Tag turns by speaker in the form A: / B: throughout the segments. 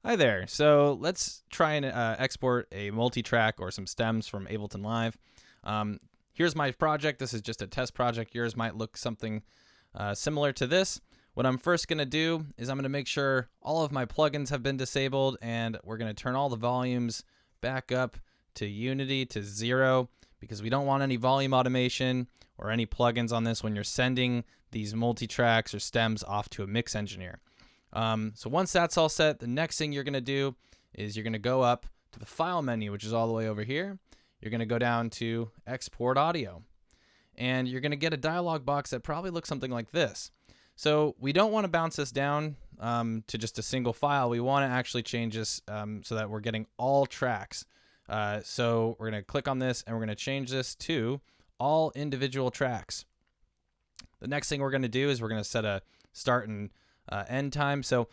A: Hi there. So let's try and export a multi-track or some stems from Ableton Live. Um, Here's my project. This is just a test project. Yours might look something similar to this. What I'm first going to do is I'm going to make sure all of my plugins have been disabled, and we're going to turn all the volumes back up to Unity to 0 because we don't want any volume automation or any plugins on this when you're sending these multi-tracks or stems off to a mix engineer. So once that's all set, the next thing you're going to do is you're going to go up to the file menu, which is all the way over here. You're going to go down to export audio, and you're going to get a dialog box that probably looks something like this. So we don't want to bounce this down to just a single file. We want to actually change this so that we're getting all tracks. So we're going to click on this and we're going to change this to all individual tracks. The next thing we're going to do is we're going to set a start and end time. So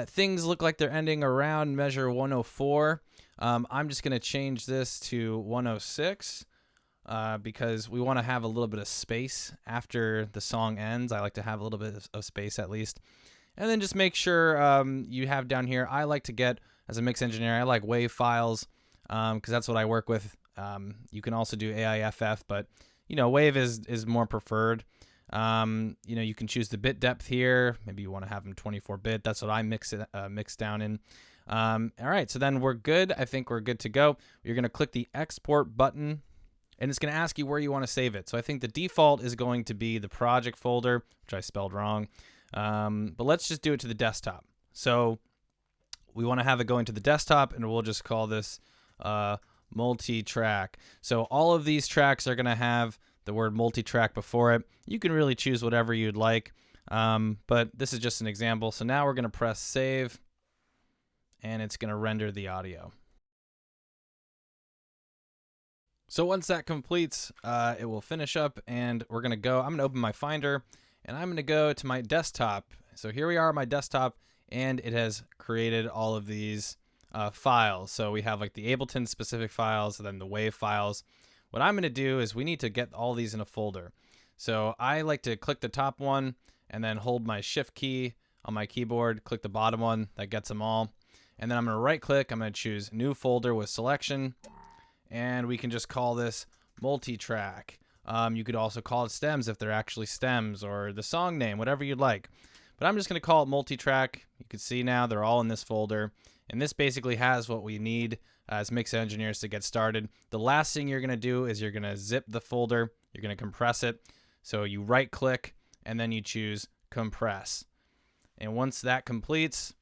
A: things look like they're ending around measure 104. I'm just going to change this to 106 because we want to have a little bit of space after the song ends. I like to have a little bit of space at least. And then just make sure you have down here, I like to get, as a mix engineer, I like WAV files because that's what I work with. You can also do AIFF, but WAV is more preferred. You can choose the bit depth here. Maybe you want to have them 24-bit. That's what I mix down in. All right, so then we're good. I think we're good to go. You're going to click the export button, and it's going to ask you where you want to save it. So I think the default is going to be the project folder, which I spelled wrong. But let's just do it to the desktop. So we want to have it going to the desktop, and we'll just call this multi-track. So all of these tracks are going to have the word multi-track before it. You can really choose whatever you'd like, but this is just an example. So now we're going to press save, and it's going to render the audio. So once that completes, it will finish up, and we're going to go. I'm going to open my Finder, and I'm going to go to my desktop. So here we are on my desktop, and it has created all of these files. So we have like the Ableton specific files, and then the WAV files. What I'm going to do is we need to get all these in a folder. So I like to click the top one and then hold my shift key on my keyboard, click the bottom one, that gets them all. And then I'm going to right click, I'm going to choose new folder with selection, and we can just call this multi-track. You could also call it stems if they're actually stems, or the song name, whatever you'd like. But I'm just going to call it multi-track. You can see now they're all in this folder. And this basically has what we need as mix engineers to get started. The last thing you're going to do is you're going to zip the folder. You're going to compress it. So you right click and then you choose compress. And once that completes,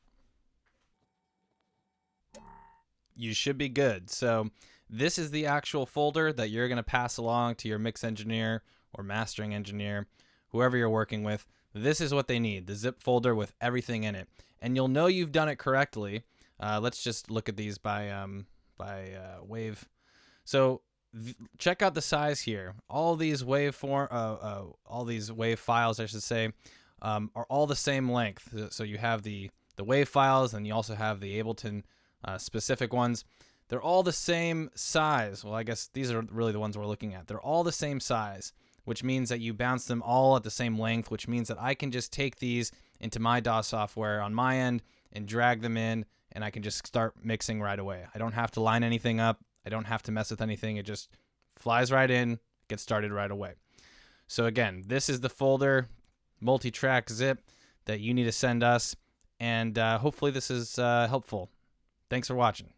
A: you should be good. So this is the actual folder that you're going to pass along to your mix engineer or mastering engineer, whoever you're working with. This is what they need, the zip folder with everything in it. And you'll know you've done it correctly. Let's just look at these by wave. So check out the size here. All these all these wave files, I should say, are all the same length. So you have the wave files, and you also have the Ableton specific ones. They're all the same size. Well, I guess these are really the ones we're looking at. They're all the same size, which means that you bounce them all at the same length, which means that I can just take these into my DAW software on my end and drag them in, and I can just start mixing right away. I don't have to line anything up. I don't have to mess with anything. It just flies right in, gets started right away. So again, this is the folder, multi-track zip, that you need to send us, and hopefully this is helpful. Thanks for watching.